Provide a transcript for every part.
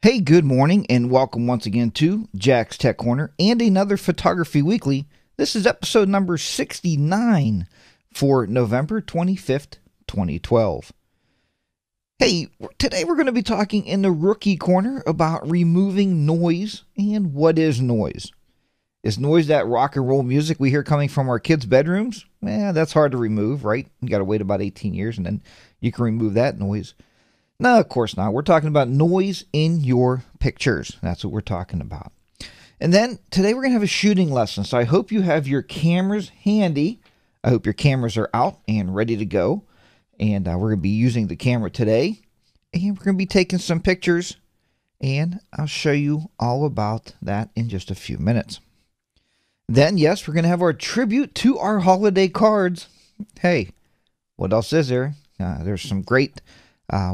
Hey, good morning, and welcome once again to Jack's Tech Corner and another Photography Weekly. This is episode number 69 for November 25th, 2012. Hey, today we're going to be talking in the Rookie Corner about removing noise and what is noise. Is noise that rock and roll music we hear coming from our kids' bedrooms? That's hard to remove, right? You got to wait about 18 years and then you can remove that noise. No, of course not. We're talking about noise in your pictures. That's what we're talking about. And then today we're going to have a shooting lesson. So I hope you have your cameras handy. I hope your cameras are out and ready to go. And we're going to be using the camera today. And we're going to be taking some pictures. And I'll show you all about that in just a few minutes. Then, yes, we're going to have our tribute to our holiday cards. Hey, what else is there? There's some great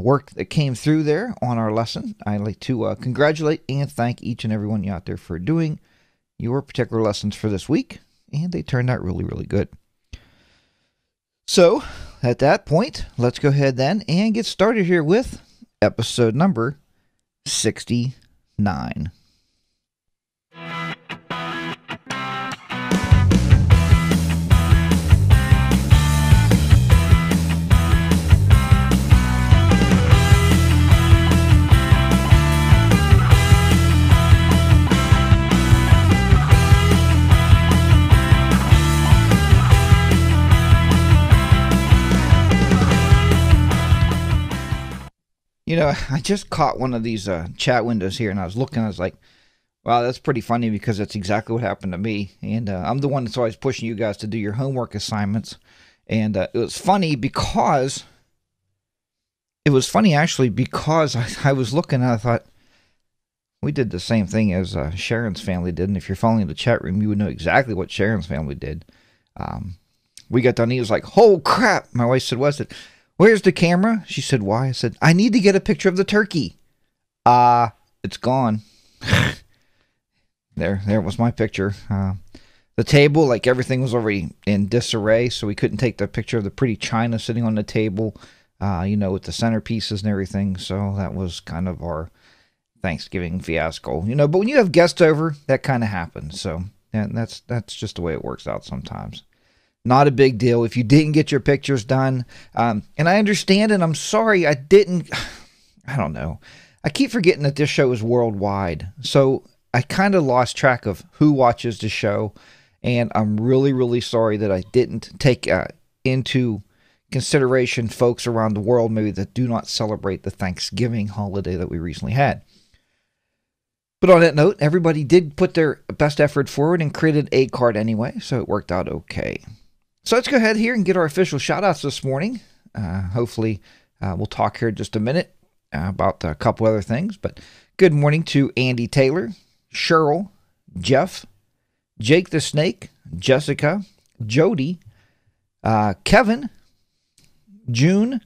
work that came through there on our lesson. I'd like to congratulate and thank each and every one of you out there for doing your particular lessons for this week, and they turned out really, really good. So, at that point, let's go ahead then and get started here with episode number 69. You know, I just caught one of these chat windows here, and I was looking, I was like, wow, that's pretty funny because that's exactly what happened to me. And I'm the one that's always pushing you guys to do your homework assignments. And it was funny because, I was looking and I thought, we did the same thing as Sharon's family did. And if you're following the chat room, you would know exactly what Sharon's family did. We got done, he was like, oh crap. My wife said, what's it? Where's the camera? She said, why? I said, I need to get a picture of the turkey. It's gone. There was my picture. The table, like everything was already in disarray, so we couldn't take the picture of the pretty china sitting on the table, with the centerpieces and everything. So that was kind of our Thanksgiving fiasco, But when you have guests over, that kind of happens. So and that's just the way it works out sometimes. Not a big deal if you didn't get your pictures done. And I understand, and I'm sorry I didn't. I don't know. I keep forgetting that this show is worldwide. So I kind of lost track of who watches the show. And I'm really, really sorry that I didn't take into consideration folks around the world maybe that do not celebrate the Thanksgiving holiday that we recently had. But on that note, everybody did put their best effort forward and created a card anyway. So it worked out okay. So let's go ahead here and get our official shout-outs this morning. Hopefully, we'll talk here in just a minute about a couple other things. But good morning to Andy Taylor, Cheryl, Jeff, Jake the Snake, Jessica, Jody, Kevin, June,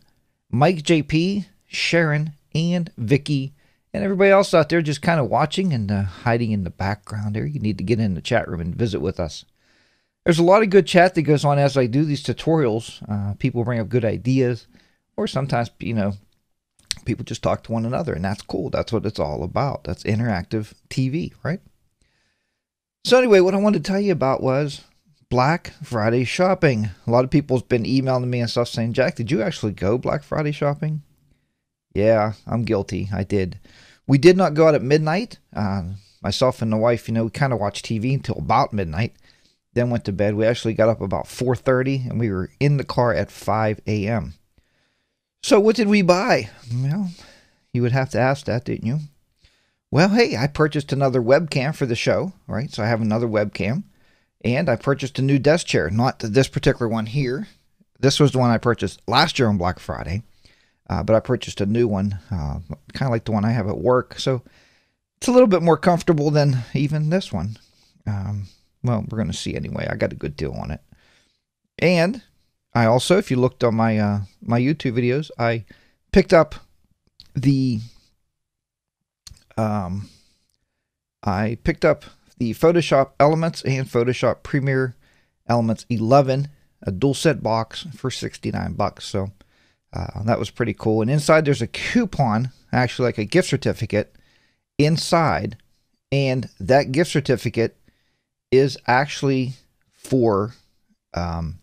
Mike JP, Sharon, and Vicky, and everybody else out there just kind of watching and hiding in the background there. You need to get in the chat room and visit with us. There's a lot of good chat that goes on as I do these tutorials. People bring up good ideas, or sometimes, people just talk to one another, and that's cool. That's what it's all about. That's interactive TV, right? So anyway, what I wanted to tell you about was Black Friday shopping. A lot of people have been emailing me and stuff saying, Jack, did you actually go Black Friday shopping? Yeah, I'm guilty. I did. We did not go out at midnight. Myself and the wife, we kind of watched TV until about midnight. Then went to bed. We actually got up about 4:30, and we were in the car at 5 a.m. So what did we buy? Well, you would have to ask that, didn't you? Well, hey, I purchased another webcam for the show, right? So I have another webcam, and I purchased a new desk chair. Not this particular one here. This was the one I purchased last year on Black Friday, but I purchased a new one, kind of like the one I have at work. So it's a little bit more comfortable than even this one. Well, we're going to see anyway. I got a good deal on it. And I also, if you looked on my my YouTube videos, I picked up the Photoshop Elements and Photoshop Premiere Elements 11, a dual set box for $69. So that was pretty cool. And inside there's a coupon, actually like a gift certificate, inside, and that gift certificate is actually for the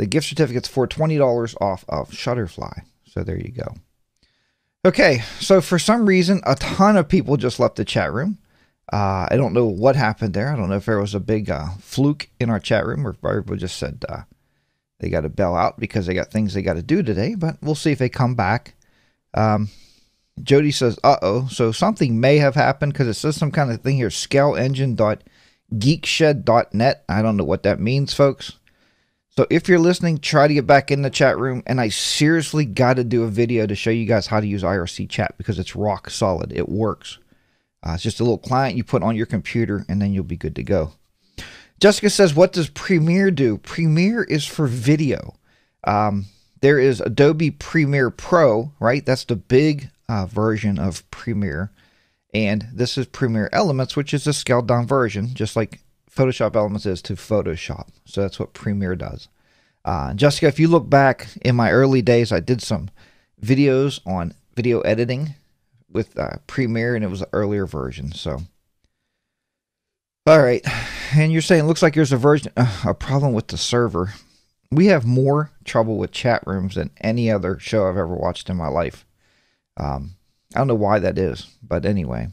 gift certificate's for $20 off of Shutterfly. So there you go. Okay, so for some reason, a ton of people just left the chat room. I don't know what happened there. I don't know if there was a big fluke in our chat room, or if everybody just said they got to bail out because they got things they got to do today, but we'll see if they come back. Jody says, uh-oh, so something may have happened because it says some kind of thing here, scaleengine.geekshed.net. I don't know what that means, folks. So if you're listening, try to get back in the chat room, and I seriously got to do a video to show you guys how to use IRC chat because it's rock solid. It works. It's just a little client you put on your computer, and then you'll be good to go. Jessica says, what does Premiere do? Premiere is for video. There is Adobe Premiere Pro, right? That's the big version of Premiere. And this is Premiere Elements, which is a scaled down version, just like Photoshop Elements is to Photoshop. So that's what Premiere does. Jessica, if you look back in my early days, I did some videos on video editing with Premiere, and it was an earlier version. So, all right. And you're saying, looks like there's a problem with the server. We have more trouble with chat rooms than any other show I've ever watched in my life. I don't know why that is, but anyway.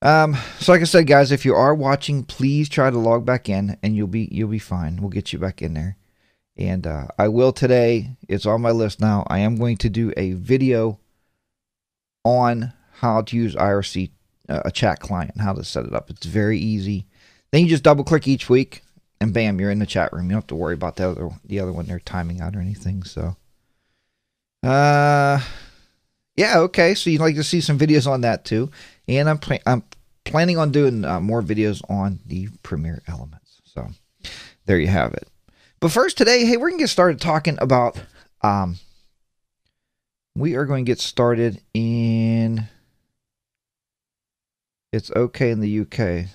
So like I said, guys, if you are watching, please try to log back in, and you'll be fine. We'll get you back in there. And I will today. It's on my list now. I am going to do a video on how to use IRC, a chat client, how to set it up. It's very easy. Then you just double click each week, and bam, you're in the chat room. You don't have to worry about the other one they're timing out or anything. So, yeah, okay. So you'd like to see some videos on that too, and I'm planning on doing more videos on the Premiere Elements. So there you have it. But first today, hey, we're gonna get started talking about. We are going to get started in. It's okay in the UK.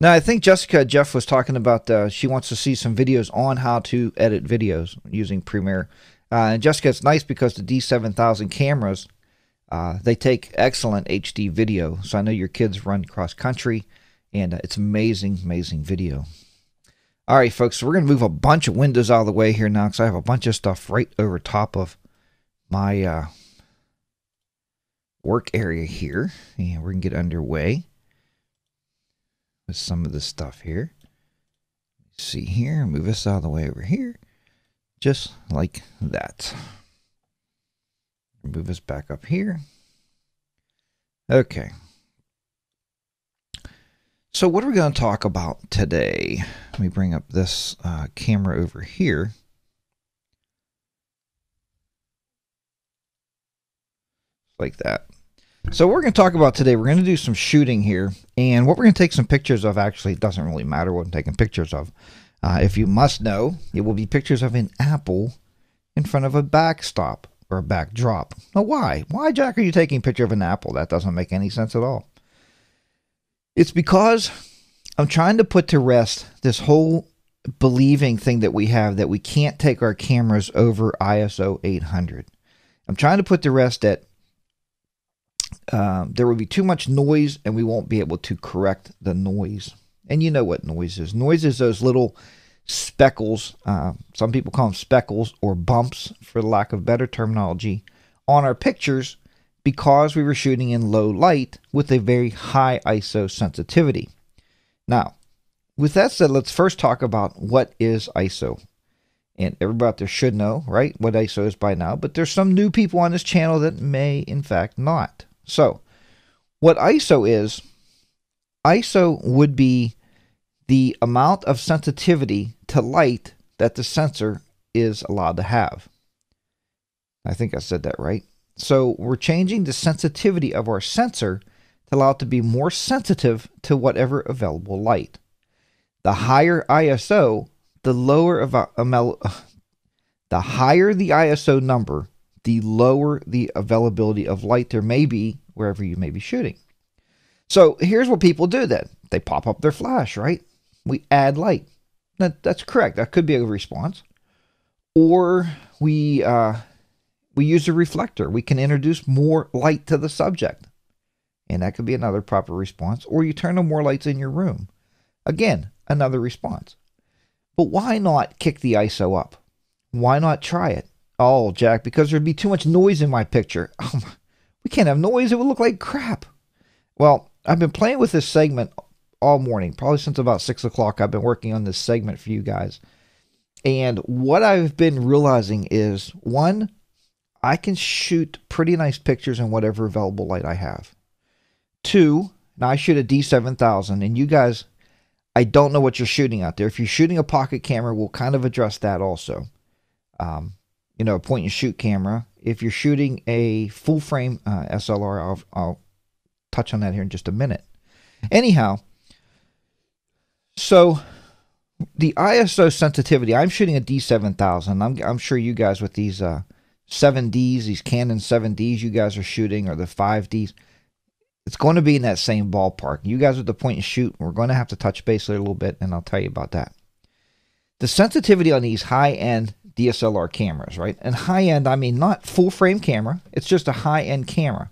Now, I think Jeff was talking about she wants to see some videos on how to edit videos using Premiere. And Jessica, it's nice because the D7000 cameras, they take excellent HD video. So I know your kids run cross country, and it's amazing, amazing video. All right, folks, so we're going to move a bunch of windows out of the way here now because I have a bunch of stuff right over top of my work area here. And we're going to get underway with some of this stuff here. Let's see here, move this out of the way over here. Just like that. Move this back up here. Okay. So what are we going to talk about today? Let me bring up this camera over here. Like that. So what we're going to talk about today, we're going to do some shooting here. And what we're going to take some pictures of, actually, it doesn't really matter what I'm taking pictures of. If you must know, it will be pictures of an apple in front of a backstop or a backdrop. Now, why? Why, Jack, are you taking a picture of an apple? That doesn't make any sense at all. It's because I'm trying to put to rest this whole believing thing that we have that we can't take our cameras over ISO 800. I'm trying to put to rest that there will be too much noise and we won't be able to correct the noise. And you know what noise is. Noise is those little speckles, some people call them speckles or bumps for lack of better terminology, on our pictures because we were shooting in low light with a very high ISO sensitivity. Now, with that said, let's first talk about what is ISO. And everybody out there should know, right, what ISO is by now, but there's some new people on this channel that may, in fact, not. So, what ISO would be the amount of sensitivity to light that the sensor is allowed to have. I think I said that right. So we're changing the sensitivity of our sensor to allow it to be more sensitive to whatever available light. The higher ISO, the lower the higher the ISO number, the lower the availability of light there may be wherever you may be shooting. So here's what people do then. They pop up their flash, right? We add light. That's correct. That could be a response. Or we we use a reflector. We can introduce more light to the subject. And that could be another proper response. Or you turn on more lights in your room. Again, another response. But why not kick the ISO up? Why not try it? Oh, Jack, because there'd be too much noise in my picture. Oh, we can't have noise. It would look like crap. Well, I've been playing with this segment all morning. Probably since about 6 o'clock, I've been working on this segment for you guys. And what I've been realizing is, one, I can shoot pretty nice pictures in whatever available light I have. Two, now I shoot a D7000, and you guys, I don't know what you're shooting out there. If you're shooting a pocket camera, we'll kind of address that also. You know, a point and shoot camera. If you're shooting a full frame SLR, I'll touch on that here in just a minute. Anyhow, so the ISO sensitivity, I'm shooting a D7000. I'm sure you guys with these 7Ds, these Canon 7Ds you guys are shooting, or the 5Ds, it's going to be in that same ballpark. You guys with the point and shoot, we're going to have to touch base a little bit, and I'll tell you about that. The sensitivity on these high-end DSLR cameras, right? And high-end, I mean not full-frame camera. It's just a high-end camera.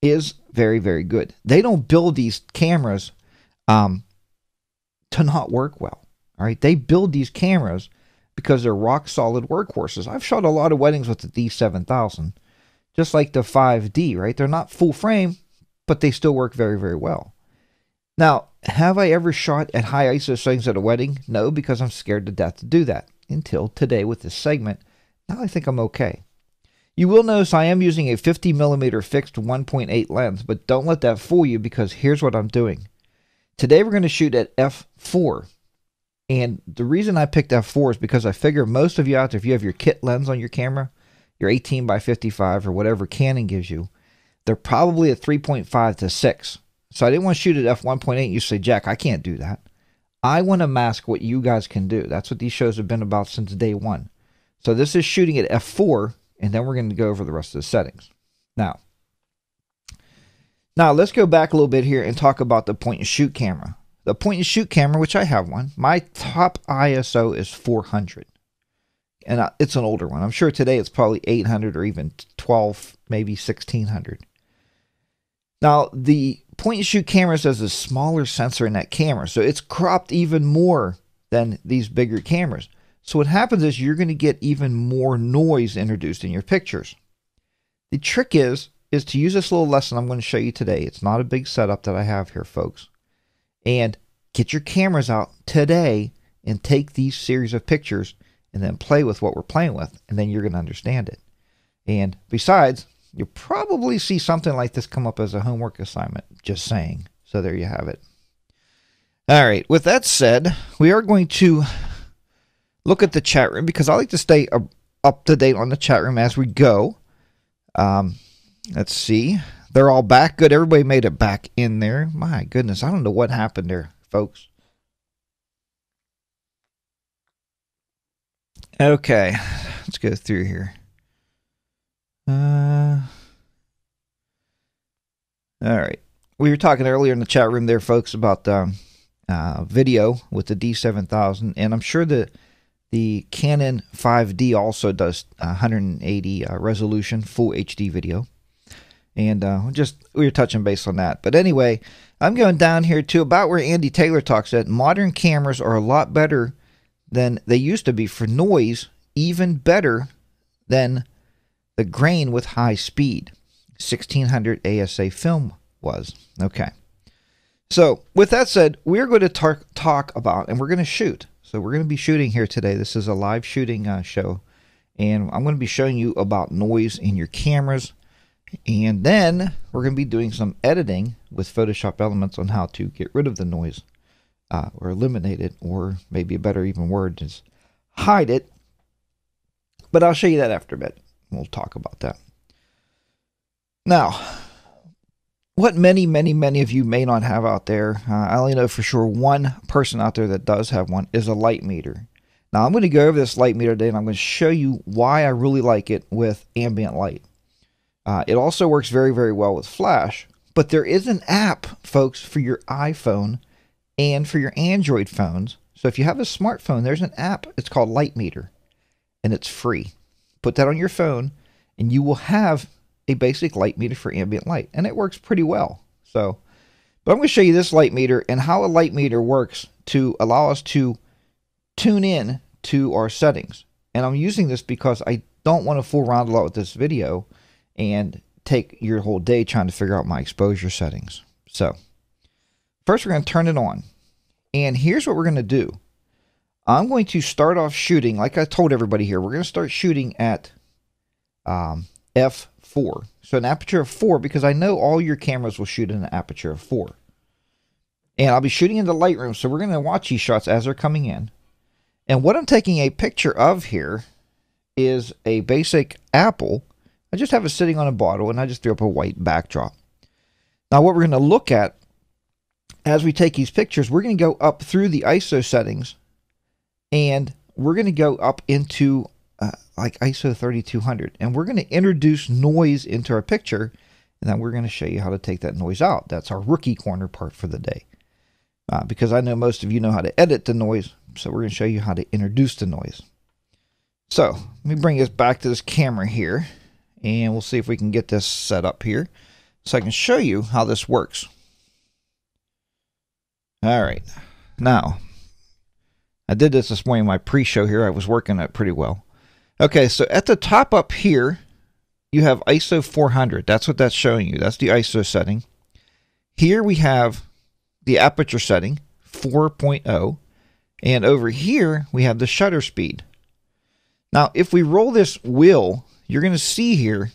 Is very, very good. They don't build these cameras to not work well. All right, they build these cameras because they're rock-solid workhorses. I've shot a lot of weddings with the D7000, just like the 5D, right? They're not full-frame, but they still work very, very well. Now, have I ever shot at high ISO settings at a wedding? No, because I'm scared to death to do that. Until today with this segment, now I think I'm okay. You will notice I am using a 50mm fixed 1.8 lens, but don't let that fool you, because here's what I'm doing. Today we're going to shoot at f4. And the reason I picked f4 is because I figure most of you out there, if you have your kit lens on your camera, your 18x55 or whatever Canon gives you, they're probably at 3.5 to 6. So I didn't want to shoot at f1.8. You say, Jack, I can't do that. I want to mask what you guys can do. That's what these shows have been about since day one. So this is shooting at f4, and then we're going to go over the rest of the settings. Now let's go back a little bit here and talk about the point and shoot camera. The point and shoot camera, which I have one, my top ISO is 400. And it's an older one. I'm sure today it's probably 800 or even 12, maybe 1600. Now, the point and shoot camera has a smaller sensor in that camera, so it's cropped even more than these bigger cameras. So what happens is you're going to get even more noise introduced in your pictures. The trick is to use this little lesson I'm going to show you today. It's not a big setup that I have here, folks. And get your cameras out today and take these series of pictures and then play with what we're playing with, and then you're going to understand it. And besides, you'll probably see something like this come up as a homework assignment. Just saying. So there you have it. All right. With that said, we are going to look at the chat room, because I like to stay up to date on the chat room as we go. Let's see. They're all back. Good. Everybody made it back in there. My goodness. I don't know what happened there, folks. Okay. Let's go through here. All right. We were talking earlier in the chat room there, folks, about video with the D7000, and I'm sure that the Canon 5D also does 180 resolution full HD video, and we were touching base on that. But anyway, I'm going down here to about where Andy Taylor talks that modern cameras are a lot better than they used to be for noise, even better than the grain with high speed. 1600 ASA film was. Okay. So with that said, we're going to talk about, and we're going to shoot. So we're going to be shooting here today. This is a live shooting show. And I'm going to be showing you about noise in your cameras. And then we're going to be doing some editing with Photoshop Elements on how to get rid of the noise or eliminate it, or maybe a better even word is hide it. But I'll show you that after a bit. We'll talk about that. Now, what many of you may not have out there, I only know for sure one person out there that does have one, is a light meter. Now, I'm going to go over this light meter today, and I'm going to show you why I really like it with ambient light. It also works very, very well with flash, but there is an app, folks, for your iPhone and for your Android phones. So if you have a smartphone, there's an app. It's called Light Meter, and it's free. put that on your phone, and you will have a basic light meter for ambient light, and it works pretty well. So, but I'm going to show you this light meter and how a light meter works to allow us to tune in to our settings. And I'm using this because I don't want to fool around a lot with this video and take your whole day trying to figure out my exposure settings. So first we're going to turn it on, and here's what we're going to do. I'm going to start off shooting, like I told everybody here, we're going to start shooting at f4. So an aperture of 4, because I know all your cameras will shoot in an aperture of 4. And I'll be shooting in the Lightroom, so we're going to watch these shots as they're coming in. And what I'm taking a picture of here is a basic apple. I just have it sitting on a bottle, and I just threw up a white backdrop. Now what we're going to look at as we take these pictures, we're going to go up through the ISO settings, and we're going to go up into like ISO 3200, and we're going to introduce noise into our picture, and then we're going to show you how to take that noise out. That's our rookie corner part for the day. Because I know most of you know how to edit the noise, so we're going to show you how to introduce the noise. So let me bring us back to this camera here, and we'll see if we can get this set up here so I can show you how this works. All right, now I did this morning in my pre-show here. I was working it pretty well. Okay, so at the top up here, you have ISO 400. That's what that's showing you. That's the ISO setting. Here we have the aperture setting, 4.0. And over here, we have the shutter speed. Now, if we roll this wheel, you're going to see here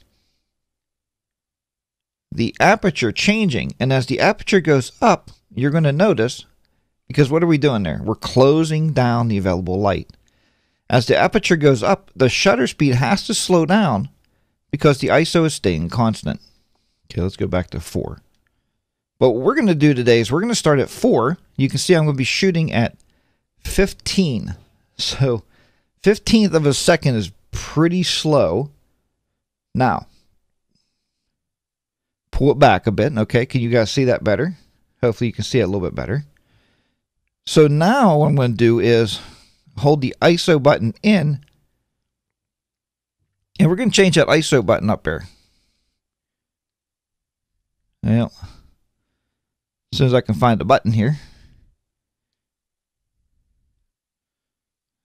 the aperture changing. And as the aperture goes up, you're going to notice, because what are we doing there? We're closing down the available light. As the aperture goes up, the shutter speed has to slow down because the ISO is staying constant. Okay, let's go back to 4. But what we're going to do today is we're going to start at 4. You can see I'm going to be shooting at 15. So 15th of a second is pretty slow. Now, pull it back a bit. Okay, can you guys see that better? Hopefully you can see it a little bit better. So now what I'm going to do is hold the ISO button in, and we're going to change that ISO button up there. Well, as soon as I can find the button here.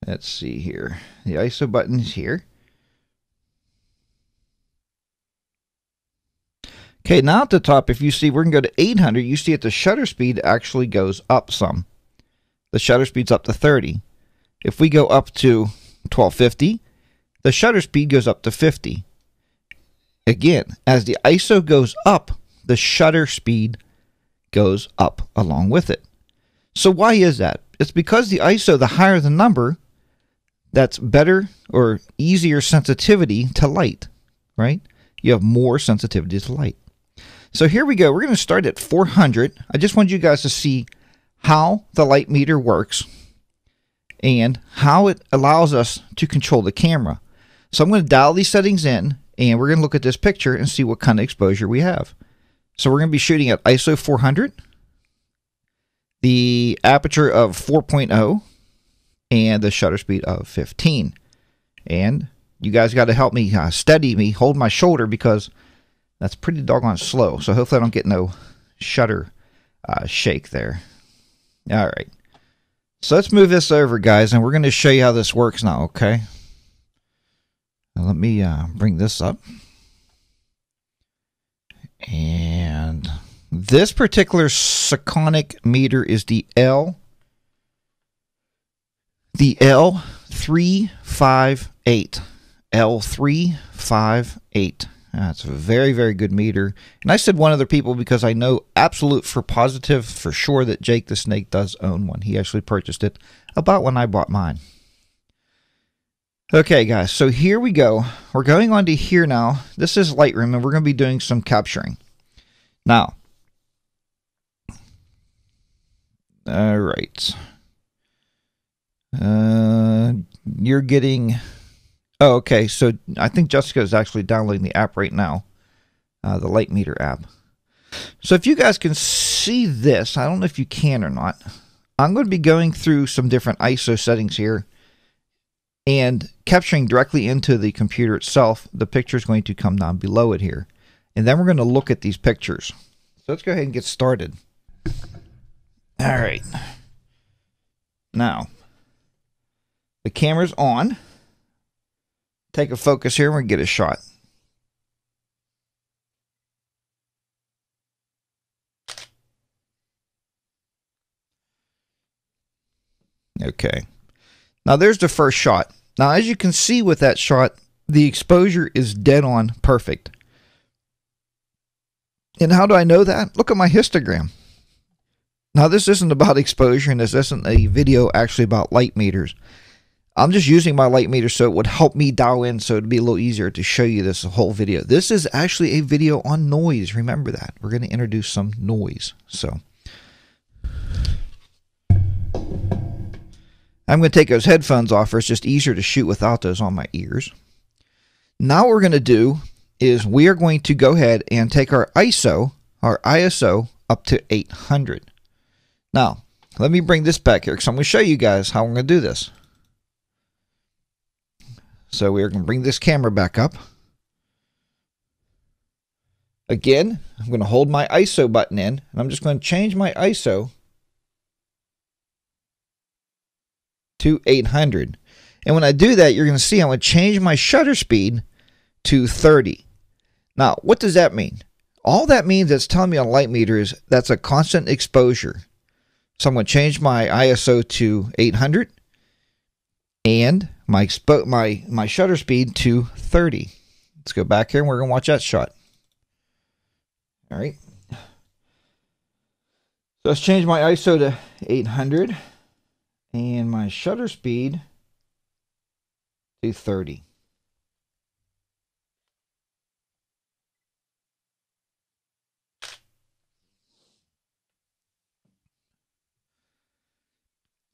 Let's see here. The ISO button is here. Okay, now at the top, if you see, we're going to go to 800. You see that the shutter speed actually goes up some. The shutter speed's up to 30. If we go up to 1250, the shutter speed goes up to 50. Again, as the ISO goes up, the shutter speed goes up along with it. So why is that? It's because the ISO, the higher the number, that's better or easier sensitivity to light, right? You have more sensitivity to light. So here we go. We're going to start at 400. I just want you guys to see how the light meter works and how it allows us to control the camera. So I'm going to dial these settings in, and we're going to look at this picture and see what kind of exposure we have. So we're going to be shooting at ISO 400, the aperture of 4.0, and the shutter speed of 15. And you guys got to help me, steady me, hold my shoulder, because that's pretty doggone slow. So hopefully I don't get no shutter shake there. All right. So let's move this over, guys, and we're going to show you how this works now, okay? Now let me bring this up. And this particular Sekonic meter is the L358. L358. That's a very, very good meter. And I said one other people because I know absolute for positive for sure that Jake the Snake does own one. He actually purchased it about when I bought mine. Okay, guys, so here we go. We're going on to here now. This is Lightroom, and we're going to be doing some capturing. Now, all right. You're getting... Oh, okay, so I think Jessica is actually downloading the app right now, the Light Meter app. So if you guys can see this, I don't know if you can or not, I'm going to be going through some different ISO settings here, and capturing directly into the computer itself, the picture is going to come down below it here. And then we're going to look at these pictures. So let's go ahead and get started. All right. Now, the camera's on. Take a focus here and we'll get a shot. Okay. Now there's the first shot. Now as you can see with that shot, the exposure is dead on perfect. And how do I know that? Look at my histogram. Now this isn't about exposure and this isn't a video actually about light meters. I'm just using my light meter so it would help me dial in so it'd be a little easier to show you this whole video. This is actually a video on noise. Remember that. We're going to introduce some noise. So I'm going to take those headphones off, or it's just easier to shoot without those on my ears. Now what we're going to do is we are going to go ahead and take our ISO up to 800. Now, let me bring this back here because I'm going to show you guys how I'm going to do this. So we're going to bring this camera back up. Again, I'm going to hold my ISO button in, and I'm just going to change my ISO to 800. And when I do that, you're going to see I'm going to change my shutter speed to 30. Now, what does that mean? All that means it's telling me on a light meter is that's a constant exposure. So I'm going to change my ISO to 800 and my shutter speed to 30. Let's go back here and we're going to watch that shot. All right. So let's change my ISO to 800 and my shutter speed to 30.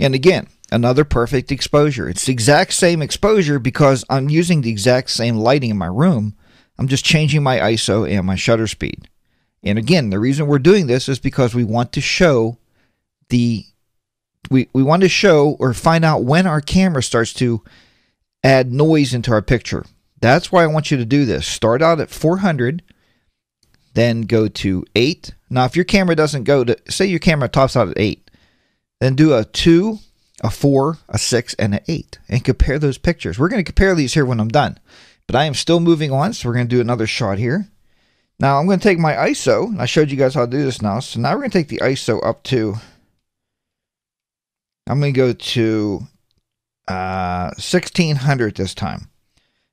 And again, another perfect exposure. It's the exact same exposure because I'm using the exact same lighting in my room. I'm just changing my ISO and my shutter speed. And again, the reason we're doing this is because we want to show we want to show or find out when our camera starts to add noise into our picture. That's why I want you to do this. Start out at 400, then go to 8. Now, if your camera doesn't go to, say your camera tops out at 8, then do a 2, a 4, a 6, and an 8, and compare those pictures. We're going to compare these here when I'm done. But I am still moving on, so we're going to do another shot here. Now, I'm going to take my ISO, and I showed you guys how to do this now. So now we're going to take the ISO up to, I'm going to go to 1600 this time.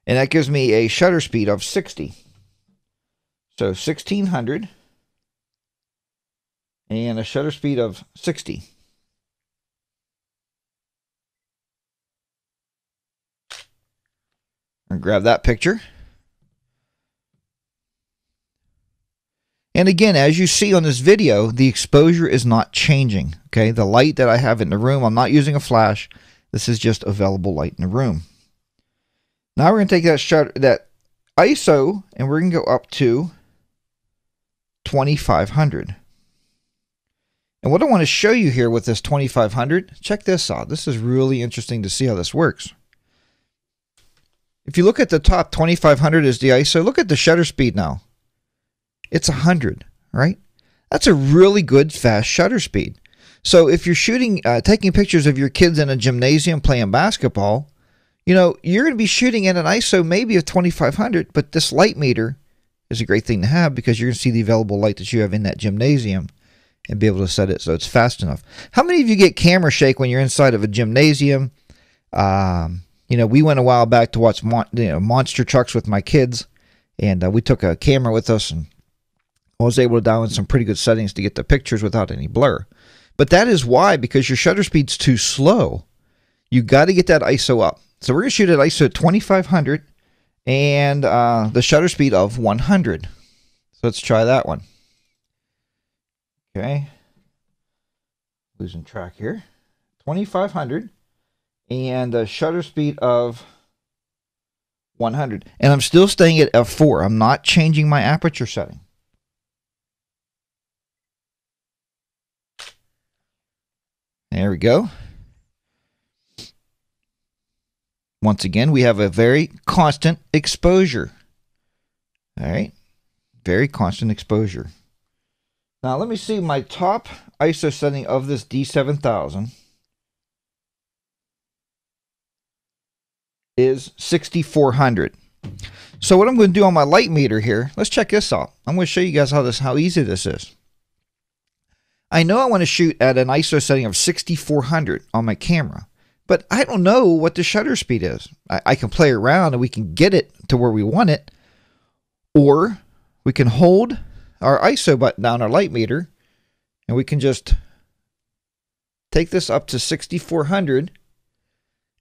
And that gives me a shutter speed of 60. So 1600 and a shutter speed of 60. And grab that picture. And again, as you see on this video, the exposure is not changing. Okay, the light that I have in the room, I'm not using a flash. This is just available light in the room. Now we're going to take that ISO and we're going to go up to 2500. And what I want to show you here with this 2500, check this out. This is really interesting to see how this works. If you look at the top, 2500 is the ISO. Look at the shutter speed now. It's 100, right? That's a really good fast shutter speed. So if you're shooting, taking pictures of your kids in a gymnasium playing basketball, you know, you're going to be shooting at an ISO maybe of 2500, but this light meter is a great thing to have because you're going to see the available light that you have in that gymnasium and be able to set it so it's fast enough. How many of you get camera shake when you're inside of a gymnasium? You know, we went a while back to watch monster trucks with my kids, and we took a camera with us, and I was able to dial in some pretty good settings to get the pictures without any blur. But that is why, because your shutter speed's too slow, you got to get that ISO up. So we're going to shoot at ISO 2500 and the shutter speed of 100. So let's try that one. Okay. Losing track here. 2500 and a shutter speed of 100. And I'm still staying at f4. I'm not changing my aperture setting. There we go. once again, we have a very constant exposure. All right, very constant exposure. Now let me see my top ISO setting of this D7000 is 6400. So what I'm going to do on my light meter here, let's check this out. I'm going to show you guys how easy this is. I know I want to shoot at an ISO setting of 6400 on my camera, but I don't know what the shutter speed is. I can play around and we can get it to where we want it, or we can hold our ISO button down our light meter and we can just take this up to 6400,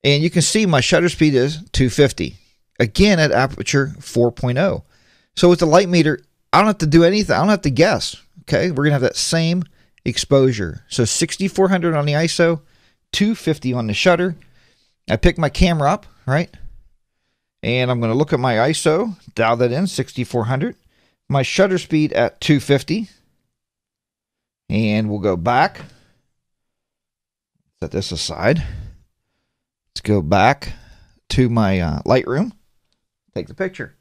and you can see my shutter speed is 250. Again, at aperture 4.0. So with the light meter, I don't have to do anything. I don't have to guess. Okay, we're going to have that same exposure. So 6400 on the ISO, 250 on the shutter. I pick my camera up, right? And I'm going to look at my ISO, dial that in, 6400. My shutter speed at 250. And we'll go back. Set this aside. Let's go back to my Lightroom. Take the picture.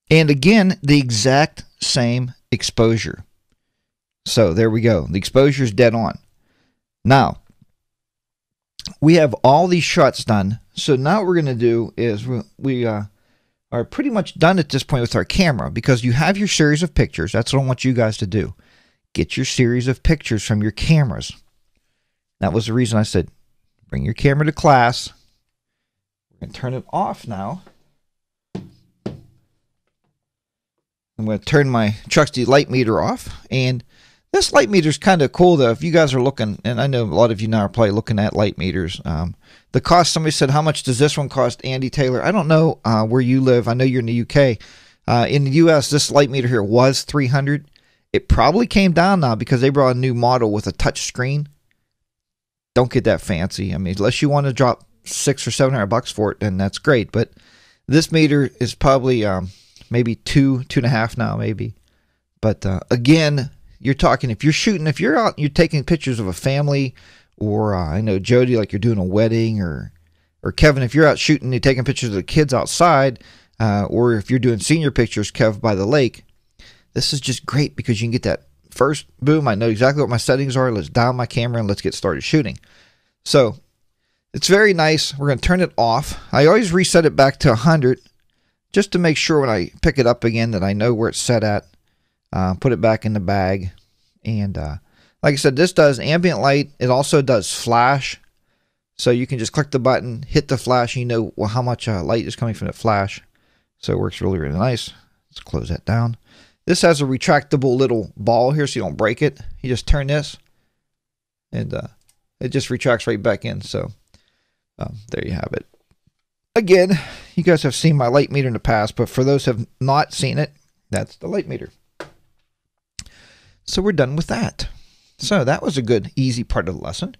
And again, the exact same exposure. So there we go. The exposure is dead on. Now, we have all these shots done. So now what we're going to do is we are pretty much done at this point with our camera, because you have your series of pictures. That's what I want you guys to do. Get your series of pictures from your cameras. That was the reason I said, bring your camera to class. We're going to turn it off now. I'm going to turn my trusty light meter off, and this light meter is kind of cool though. If you guys are looking, and I know a lot of you now are probably looking at light meters. The cost, somebody said, how much does this one cost, Andy Taylor? I don't know where you live. I know you're in the UK. In the US, this light meter here was $300. It probably came down now because they brought a new model with a touch screen. Don't get that fancy. I mean, unless you want to drop $600 or $700 for it, then that's great. But this meter is probably maybe two and a half now, maybe. But again, you're talking, if you're out and you're taking pictures of a family, or I know Jody, like you're doing a wedding, or Kevin, if you're out shooting, you're taking pictures of the kids outside, or if you're doing senior pictures, Kev, by the lake, this is just great because you can get that first, boom, I know exactly what my settings are. Let's dial my camera and let's get started shooting. So it's very nice. We're going to turn it off. I always reset it back to 100 just to make sure when I pick it up again that I know where it's set at. Put it back in the bag. And like I said, this does ambient light. It also does flash. So you can just click the button, hit the flash, and you know how much light is coming from the flash. So it works really, really nice. Let's close that down. This has a retractable little ball here so you don't break it. You just turn this, and it just retracts right back in. So there you have it. Again, you guys have seen my light meter in the past, but for those who have not seen it, that's the light meter. So we're done with that. So that was a good, easy part of the lesson.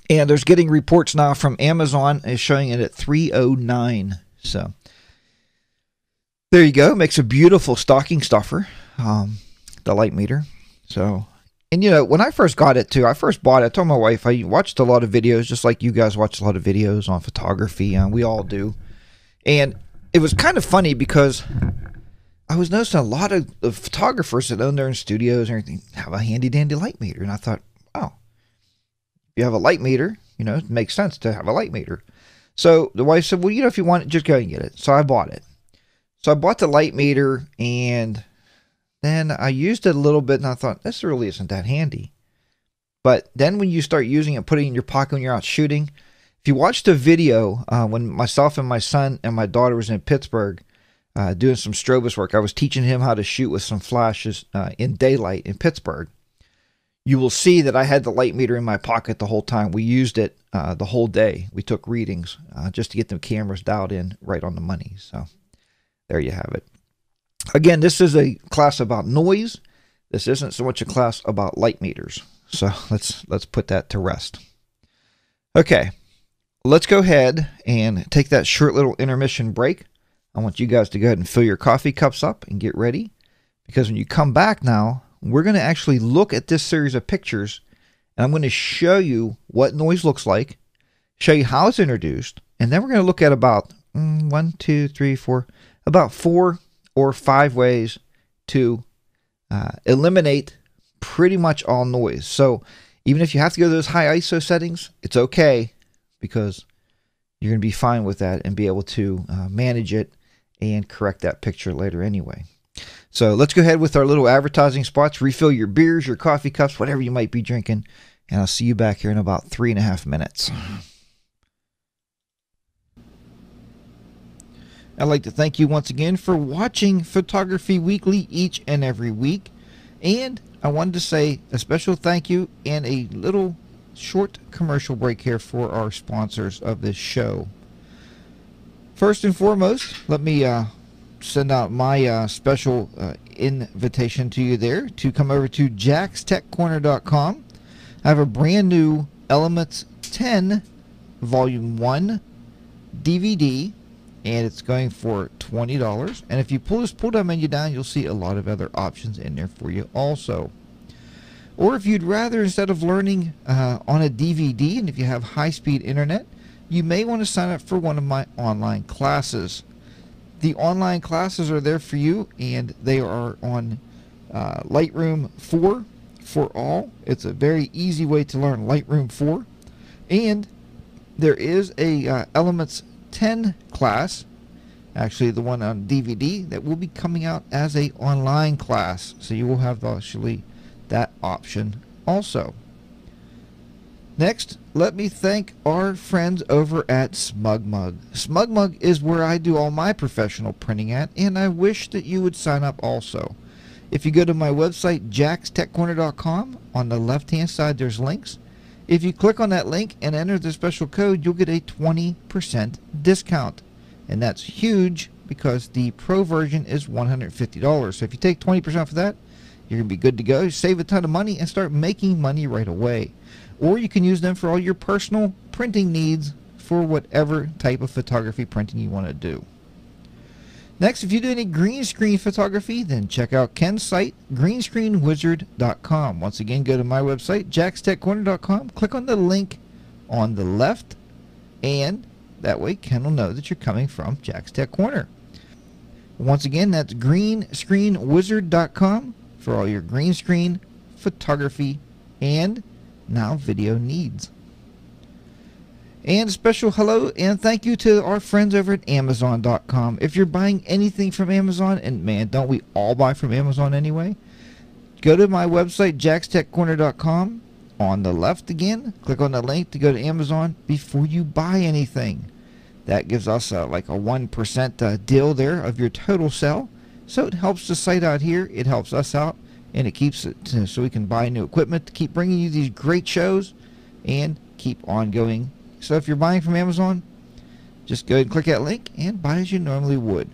And there's getting reports now from Amazon is showing it at 309. So there you go. Makes a beautiful stocking stuffer, the light meter. So, and you know, when I first got it too, I first bought it. I told my wife, I watched a lot of videos, just like you guys watch a lot of videos on photography. We all do. And it was kind of funny because I was noticing a lot of photographers that own their own studios and everything have a handy dandy light meter. And I thought, wow, if you have a light meter, you know, it makes sense to have a light meter. So the wife said, well, you know, if you want it, just go and get it. So I bought it. So I bought the light meter, and then I used it a little bit, and I thought, this really isn't that handy. But then when you start using it, putting it in your pocket when you're out shooting, if you watched a video when myself and my son and my daughter was in Pittsburgh, doing some Strobus work. I was teaching him how to shoot with some flashes in daylight in Pittsburgh. You will see that I had the light meter in my pocket the whole time. We used it the whole day. We took readings just to get the cameras dialed in right on the money. So there you have it. Again, this is a class about noise. This isn't so much a class about light meters. So let's put that to rest. Okay, let's go ahead and take that short little intermission break. I want you guys to go ahead and fill your coffee cups up and get ready, because when you come back now, we're going to actually look at this series of pictures, and I'm going to show you what noise looks like, show you how it's introduced, and then we're going to look at about about 4 or 5 ways to eliminate pretty much all noise. So even if you have to go to those high ISO settings, it's okay, because you're going to be fine with that and be able to manage it and correct that picture later anyway. So let's go ahead with our little advertising spots. Refill your beers, your coffee cups, whatever you might be drinking, and I'll see you back here in about 3.5 minutes. I'd like to thank you once again for watching Photography Weekly each and every week. And I wanted to say a special thank you and a little short commercial break here for our sponsors of this show. First and foremost, let me send out my special invitation to you there to come over to jackstechcorner.com. I have a brand new Elements 10 Volume 1 DVD, and it's going for $20. And if you pull this pull-down menu down, you'll see a lot of other options in there for you also. Or if you'd rather, instead of learning on a DVD, and if you have high-speed internet, you may want to sign up for one of my online classes. The online classes are there for you, and they are on Lightroom 4 for all. It's a very easy way to learn Lightroom 4. And there is a Elements 10 class, actually the one on DVD, that will be coming out as a online class, so you will have actually that option also. Next, let me thank our friends over at SmugMug. SmugMug is where I do all my professional printing at, and I wish that you would sign up also. If you go to my website, jackstechcorner.com, on the left hand side there's links. If you click on that link and enter the special code, you'll get a 20% discount. And that's huge, because the pro version is $150. So if you take 20% for that, you're going to be good to go. Save a ton of money and start making money right away. Or you can use them for all your personal printing needs for whatever type of photography printing you want to do. Next, if you do any green screen photography, then check out Ken's site, greenscreenwizard.com. Once again, go to my website, jackstechcorner.com, click on the link on the left, and that way Ken will know that you're coming from Jack's Tech Corner. Once again, that's greenscreenwizard.com for all your green screen photography and now video needs. And a special hello and thank you to our friends over at Amazon.com. If you're buying anything from Amazon, and man, don't we all buy from Amazon anyway? Go to my website, jackstechcorner.com. On the left again, click on the link to go to Amazon before you buy anything. That gives us like a 1% deal there of your total sell. So it helps the site out here, it helps us out, and it keeps it so we can buy new equipment to keep bringing you these great shows and keep on going. So if you're buying from Amazon, just go ahead and click that link and buy as you normally would.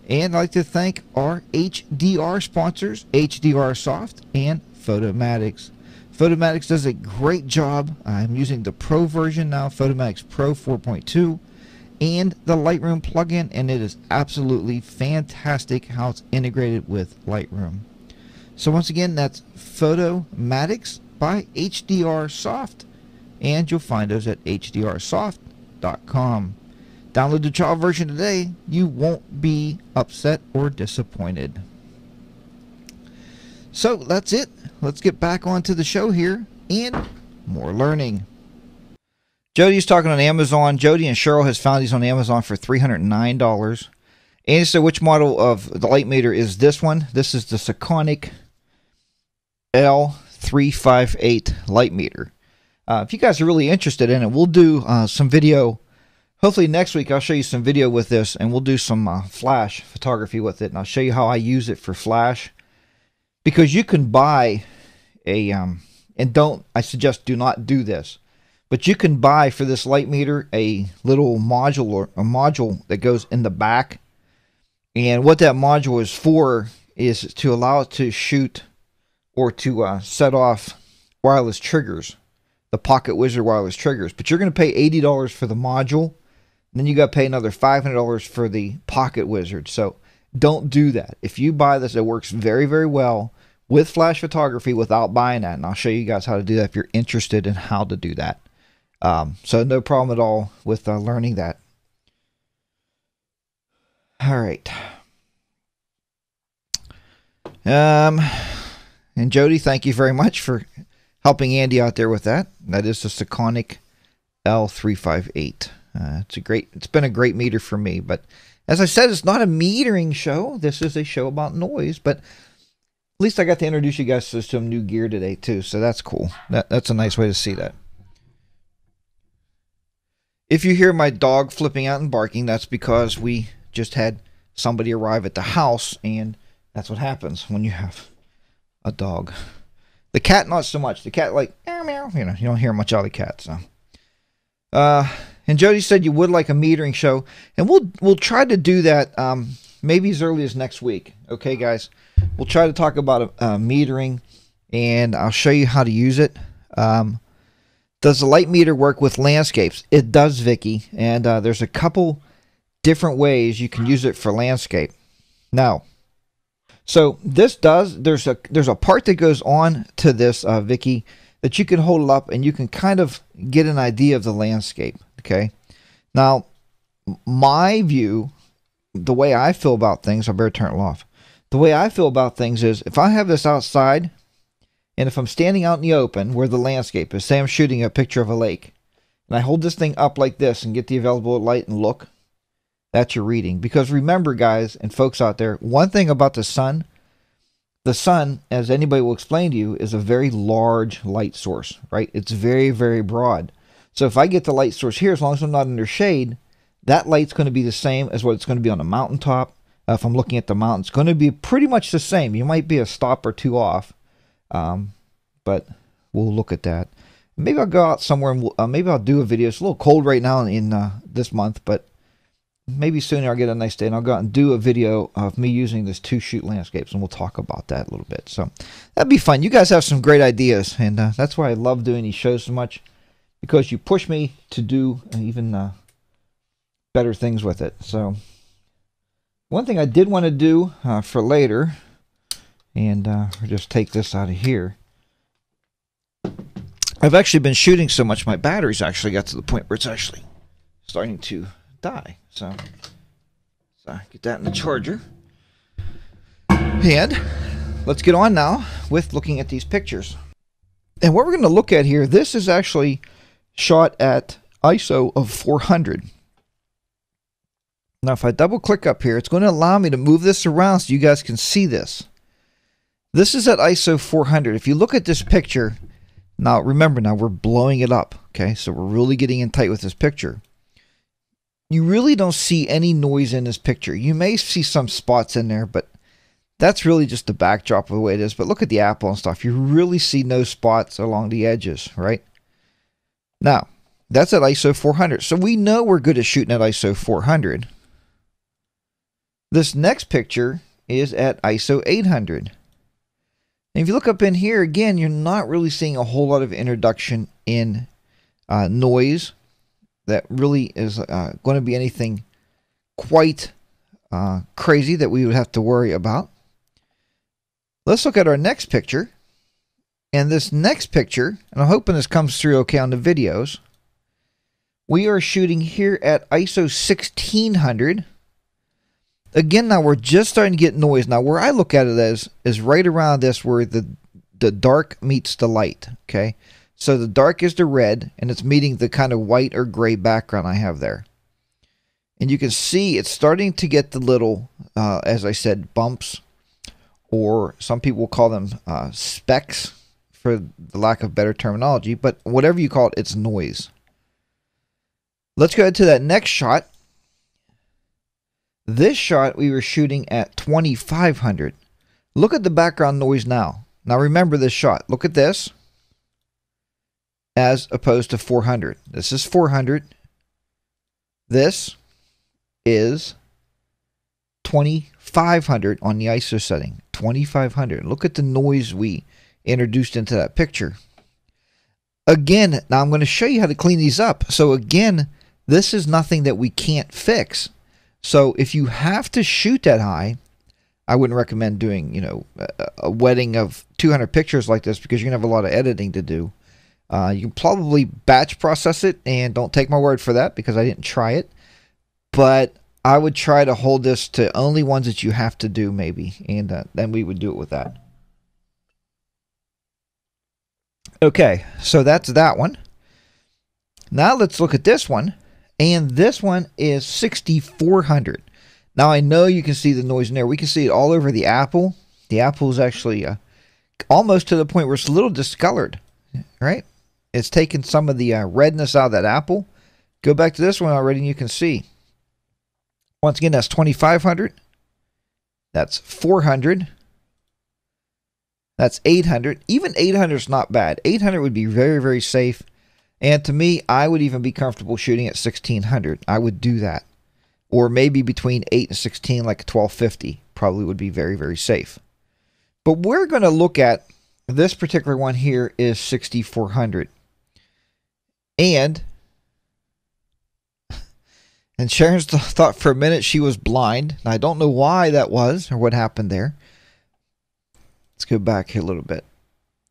And I'd like to thank our HDR sponsors, HDR Soft and Photomatix. Photomatix does a great job. I'm using the Pro version now, Photomatix Pro 4.2, and the Lightroom plugin, and it is absolutely fantastic how it's integrated with Lightroom. So once again, that's Photomatix by HDR Soft, and you'll find those at hdrsoft.com. Download the trial version today. You won't be upset or disappointed. So that's it. Let's get back onto the show here and more learning. Jody's talking on Amazon. Jody and Cheryl has found these on Amazon for $309. And so which model of the light meter is this one? This is the Sekonic L358 light meter. If you guys are really interested in it, we'll do some video. Hopefully next week I'll show you some video with this, and we'll do some flash photography with it, and I'll show you how I use it for flash. Because you can buy a, I suggest do not do this, but you can buy for this light meter a little module, or a module that goes in the back. And what that module is for is to allow it to shoot or to set off wireless triggers the Pocket Wizard wireless triggers. But you're going to pay $80 for the module. Then you got to pay another $500 for the Pocket Wizard. So don't do that. If you buy this, it works very, very well with flash photography without buying that. And I'll show you guys how to do that if you're interested in how to do that. So no problem at all with learning that. All right. And Jody, thank you very much for helping Andy out there with that. That is the Sekonic L358. It's been a great meter for me, but as I said, it's not a metering show. This is a show about noise, but at least I got to introduce you guys to some new gear today too, so that's cool. That's a nice way to see that. If you hear my dog flipping out and barking, that's because we just had somebody arrive at the house, and that's what happens when you have a dog. The cat, not so much. The cat, like, meow, meow. You know, you don't hear much out of the cat, so. And Jody said you would like a metering show, and we'll try to do that maybe as early as next week. Okay, guys? We'll try to talk about metering, and I'll show you how to use it. Does the light meter work with landscapes? It does, Vicky, and there's a couple different ways you can use it for landscape. Now, so this does, there's a part that goes on to this, Vicky, that you can hold it up and you can kind of get an idea of the landscape. Okay. Now, my view, the way I feel about things, I better turn it off. The way I feel about things is if I have this outside, and if I'm standing out in the open where the landscape is, say I'm shooting a picture of a lake, and I hold this thing up like this and get the available light and look, that's your reading. Because remember, guys and folks out there, one thing about the sun, as anybody will explain to you, is a very large light source, right? It's very, very broad. So if I get the light source here, as long as I'm not under shade, that light's going to be the same as what it's going to be on a mountaintop. If I'm looking at the mountain, it's going to be pretty much the same. You might be a stop or two off, but we'll look at that. Maybe I'll go out somewhere and maybe I'll do a video. It's a little cold right now in this month, but maybe soon I'll get a nice day and I'll go out and do a video of me using this to shoot landscapes, and we'll talk about that a little bit. So that'd be fun. You guys have some great ideas, and that's why I love doing these shows so much, because you push me to do even better things with it. So one thing I did want to do for later, and we'll just take this out of here. I've actually been shooting so much, my batteries actually got to the point where it's actually starting to die. So get that in the charger. And let's get on now with looking at these pictures. And what we're going to look at here, this is actually shot at ISO of 400. Now if I double click up here, it's going to allow me to move this around so you guys can see this. This is at ISO 400. If you look at this picture, now remember, now we're blowing it up, okay? So we're really getting in tight with this picture. You really don't see any noise in this picture. You may see some spots in there, but that's really just the backdrop of the way it is. But look at the apple and stuff. You really see no spots along the edges, right? Now, that's at ISO 400. So we know we're good at shooting at ISO 400. This next picture is at ISO 800. And if you look up in here, again, you're not really seeing a whole lot of introduction in noise that really is going to be anything quite crazy that we would have to worry about. Let's look at our next picture. And this next picture, and I'm hoping this comes through okay on the videos, we are shooting here at ISO 1600. Again, now we're just starting to get noise. Now, where I look at it is right around this where the dark meets the light, okay? So the dark is the red, and it's meeting the kind of white or gray background I have there. And you can see it's starting to get the little, as I said, bumps, or some people call them specks, for the lack of better terminology, but whatever you call it, it's noise. Let's go ahead to that next shot. This shot we were shooting at 2500. Look at the background noise now. Now remember this shot. Look at this as opposed to 400. This is 400. This is 2500 on the ISO setting. 2500. Look at the noise we introduced into that picture. Again, now I'm going to show you how to clean these up. So again, this is nothing that we can't fix. So if you have to shoot that high, I wouldn't recommend doing, a wedding of 200 pictures like this, because you're going to have a lot of editing to do. You can probably batch process it, and don't take my word for that because I didn't try it. But I would try to hold this to only ones that you have to do, maybe, and then we would do it with that. Okay, so that's that one. Now let's look at this one, and this one is 6400. Now I know you can see the noise in there. We can see it all over the apple. The apple is actually almost to the point where it's a little discolored, right? It's taken some of the redness out of that apple. Go back to this one already and you can see. Once again, that's 2500. That's 400. That's 800. Even 800 is not bad. 800 would be very, very safe. And to me, I would even be comfortable shooting at 1600. I would do that. Or maybe between 8 and 16, like a 1250. Probably would be very, very safe. But we're going to look at this particular one here is 6400. And Sharon's thought for a minute she was blind. And I don't know why that was or what happened there. Let's go back here a little bit.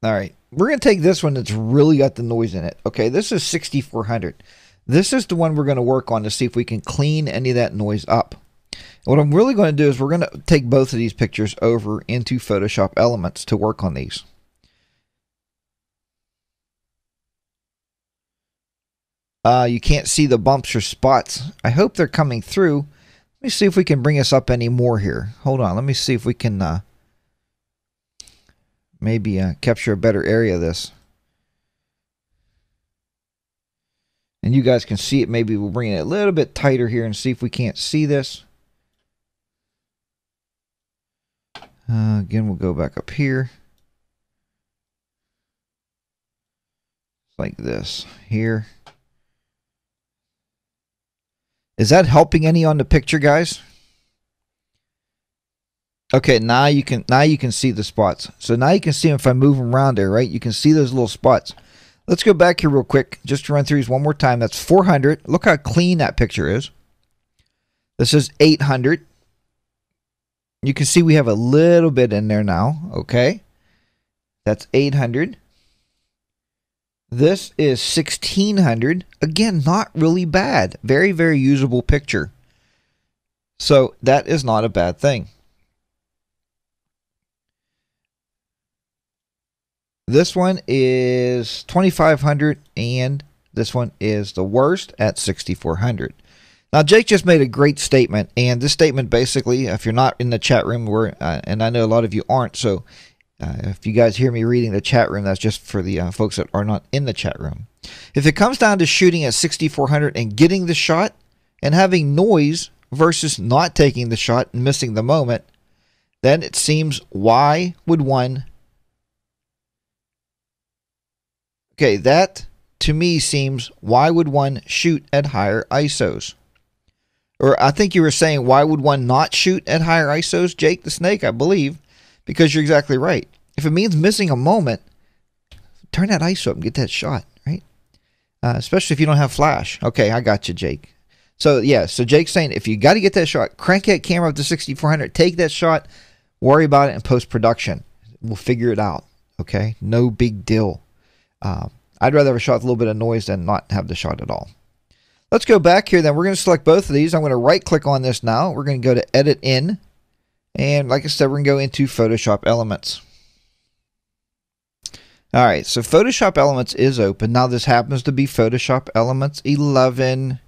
All right. We're going to take this one that's really got the noise in it. Okay, this is 6400. This is the one we're going to work on to see if we can clean any of that noise up. And what I'm really going to do is we're going to take both of these pictures over into Photoshop Elements to work on these. You can't see the bumps or spots. I hope they're coming through. Let me see if we can bring us up any more here. Hold on. Let me see if we can maybe capture a better area of this. And you guys can see it. Maybe we'll bring it a little bit tighter here and see if we can't see this. Again, we'll go back up here. Like this here. Is that helping any on the picture, guys? Okay, now you can see the spots. So now you can see them if I move them around there, right? You can see those little spots. Let's go back here real quick just to run through these one more time. That's 400. Look how clean that picture is. This is 800. You can see we have a little bit in there now. Okay. That's 800. This is 1600. Again, not really bad. Very, very usable picture. So that is not a bad thing. This one is 2500 and this one is the worst at 6400. Now Jake just made a great statement, and this statement basically, if you're not in the chat room, and I know a lot of you aren't, so if you guys hear me reading the chat room, that's just for the folks that are not in the chat room. If it comes down to shooting at 6400 and getting the shot and having noise versus not taking the shot and missing the moment, then it seems why would one... Okay, that to me seems why would one shoot at higher ISOs? Or I think you were saying why would one not shoot at higher ISOs, Jake the Snake, I believe. Because you're exactly right. If it means missing a moment, turn that ISO up and get that shot, right? Especially if you don't have flash. Okay, I got you, Jake. So, yeah, so Jake's saying if you got to get that shot, crank that camera up to 6400, take that shot, worry about it in post-production. We'll figure it out, okay? No big deal. I'd rather have a shot with a little bit of noise than not have the shot at all. Let's go back here then. We're going to select both of these. I'm going to right-click on this now. We're going to go to Edit In. And like I said, we're going to go into Photoshop Elements. All right, so Photoshop Elements is open. Now this happens to be Photoshop Elements 11.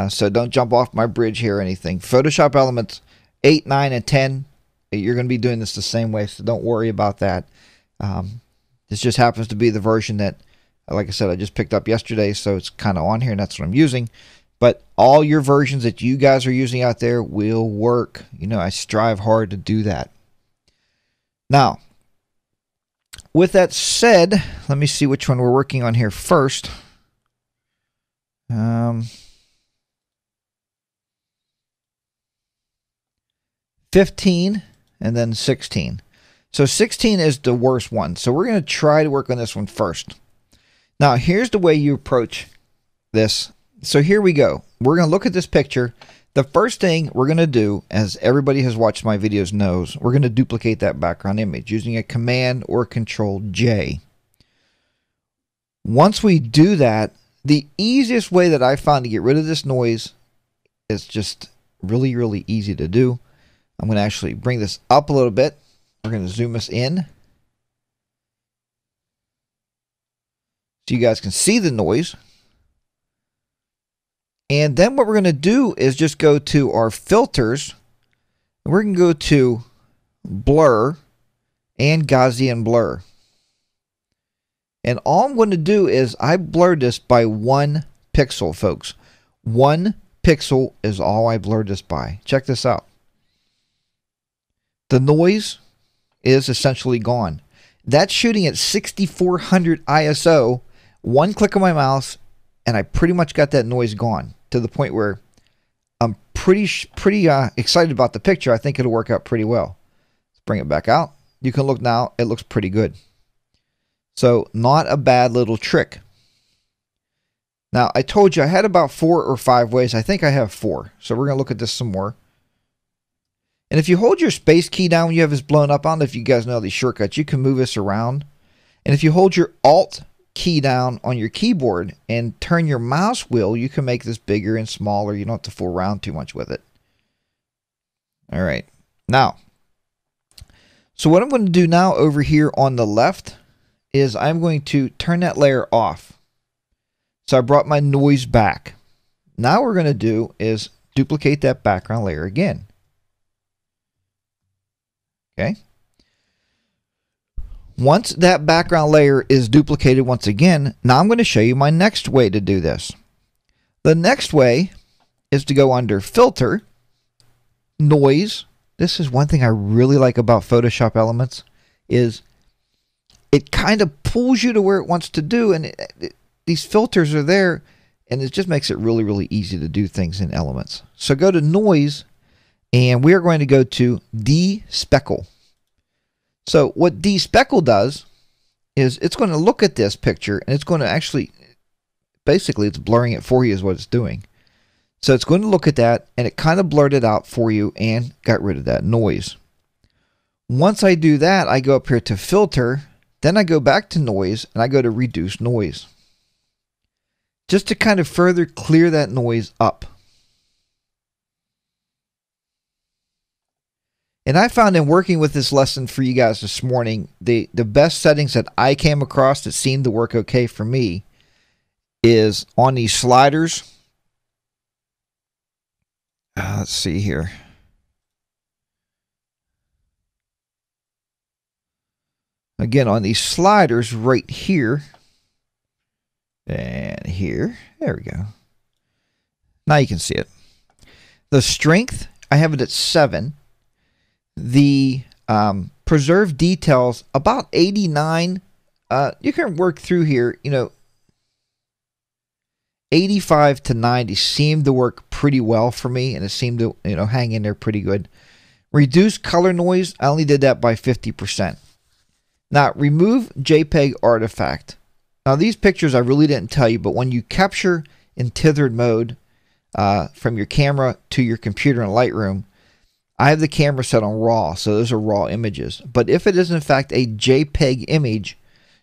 So don't jump off my bridge here or anything. Photoshop Elements 8, 9, and 10. You're going to be doing this the same way, so don't worry about that. This just happens to be the version that, like I said, I just picked up yesterday, so it's kind of on here, and that's what I'm using. But all your versions that you guys are using out there will work. You know, I strive hard to do that. Now, with that said, let me see which one we're working on here first. 15 and then 16. So 16 is the worst one. So we're going to try to work on this one first. Now, here's the way you approach this. So here we go. We're going to look at this picture. The first thing we're going to do, as everybody has watched my videos knows, we're going to duplicate that background image using a Command or Control J. Once we do that, the easiest way that I found to get rid of this noise is just really, really easy to do. I'm going to actually bring this up a little bit. We're going to zoom this in so you guys can see the noise. And then what we're going to do is just go to our filters. And we're going to go to blur and Gaussian blur. And all I'm going to do is I blurred this by 1 pixel, folks. 1 pixel is all I blurred this by. Check this out. The noise is essentially gone. That's shooting at 6400 ISO. One click of my mouse, and I pretty much got that noise gone to the point where I'm pretty excited about the picture. I think it'll work out pretty well. Let's bring it back out. You can look now. It looks pretty good. So not a bad little trick. Now, I told you I had about 4 or 5 ways. I think I have 4. So we're going to look at this some more. And if you hold your space key down when you have this blown up, I don't know if you guys know these shortcuts, you can move this around. And if you hold your Alt key down on your keyboard and turn your mouse wheel, you can make this bigger and smaller. You don't have to fool around too much with it. All right. Now, so what I'm going to do now over here on the left is I'm going to turn that layer off. So I brought my noise back. Now what we're going to do is duplicate that background layer again. Okay. Once that background layer is duplicated once again, now I'm going to show you my next way to do this. The next way is to go under Filter, Noise. This is one thing I really like about Photoshop Elements, is it kind of pulls you to where it wants to do, and these filters are there, and it just makes it really, really easy to do things in Elements. So go to Noise, and we are going to go to Despeckle. So what Despeckle does is it's going to look at this picture, and it's going to actually, basically it's blurring it for you is what it's doing. So it's going to look at that, and it kind of blurred it out for you and got rid of that noise. Once I do that, I go up here to Filter, then I go back to Noise, and I go to Reduce Noise, just to kind of further clear that noise up. And I found in working with this lesson for you guys this morning, the best settings that I came across that seemed to work okay for me is on these sliders. Let's see here. Again, on these sliders right here and here. There we go. Now you can see it. The strength, I have it at 7. The preserve details, about 89. You can work through here, 85 to 90 seemed to work pretty well for me, and it seemed to, hang in there pretty good. Reduce color noise, I only did that by 50%. Now, remove JPEG artifact. Now, these pictures I really didn't tell you, but when you capture in tethered mode from your camera to your computer in Lightroom, I have the camera set on RAW, so those are RAW images. But if it is in fact a JPEG image,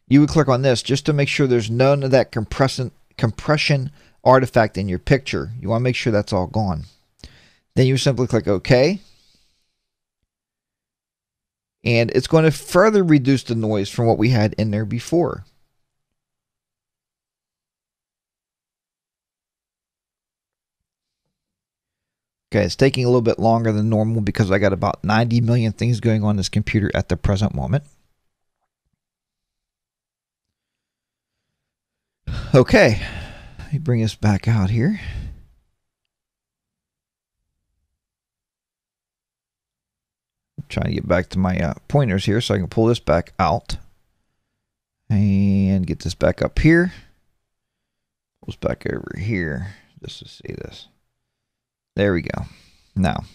you would click on this just to make sure there's none of that compression artifact in your picture. You want to make sure that's all gone. Then you simply click OK. And it's going to further reduce the noise from what we had in there before. Okay, it's taking a little bit longer than normal because I got about 90 million things going on this computer at the present moment. Okay, let me bring this back out here. I'm trying to get back to my pointers here so I can pull this back out and get this back up here. Pull this back over here just to see this. There we go. Now,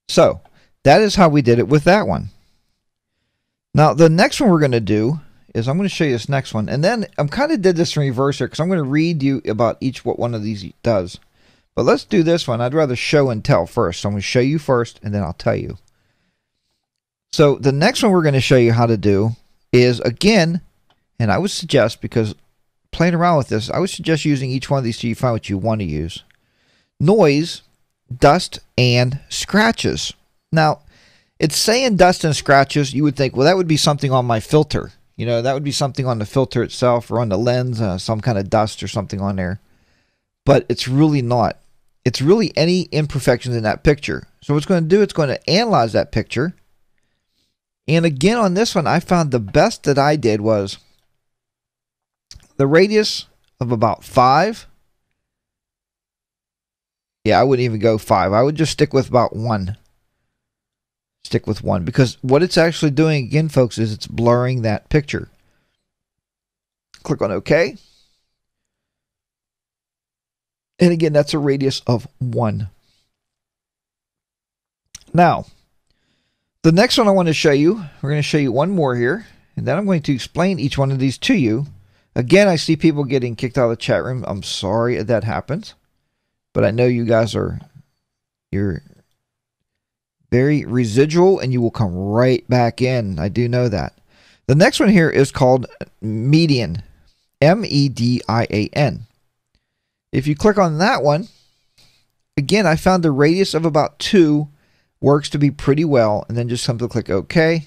so that is how we did it with that one. Now, the next one we're going to do is I'm going to show you this next one. And then I'm kind of did this in reverse here because I'm going to read you about what one of these does. But let's do this one. I'd rather show and tell first. So I'm going to show you first, and then I'll tell you. So the next one we're going to show you how to do is, again, and I would suggest, because playing around with this, I would suggest using each one of these so you find what you want to use. Noise, dust, and scratches. Now, it's saying dust and scratches. You would think, well, that would be something on my filter. You know, that would be something on the filter itself or on the lens, some kind of dust or something on there. But it's really not. It's really any imperfections in that picture. So what it's going to do, it's going to analyze that picture. And again, on this one, I found the best that I did was the radius of about 5. Yeah, I wouldn't even go 5. I would just stick with about 1. Stick with 1. Because what it's actually doing, again, folks, is it's blurring that picture. Click on OK. And again, that's a radius of 1. Now, the next one I want to show you, we're going to show you one more here, and then I'm going to explain each one of these to you. Again, I see people getting kicked out of the chat room. I'm sorry that happens, but I know you guys you're very residual, and you will come right back in. I do know that. The next one here is called median, M-E-D-I-A-N. If you click on that one, again, I found the radius of about 2 works to be pretty well, and then just simply click OK.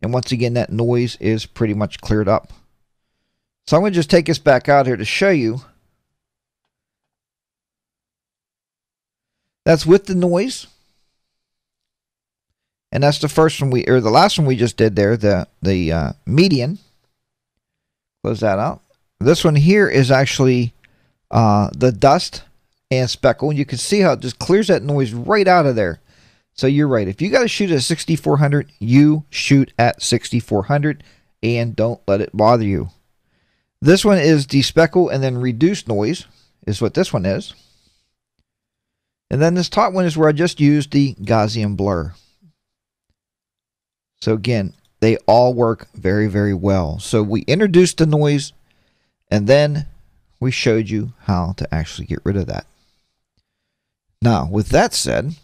And once again, that noise is pretty much cleared up. So I'm going to just take us back out here to show you. That's with the noise. And that's the first one the last one we just did there, the median. Close that out. This one here is actually the dust and speckle. And you can see how it just clears that noise right out of there. So you're right. If you got to shoot at 6400, you shoot at 6400 and don't let it bother you. This one is despeckle and then reduce noise is what this one is. And then this top one is where I just used the Gaussian blur. So again, they all work very, very well. So we introduced the noise, and then we showed you how to actually get rid of that. Now, with that said,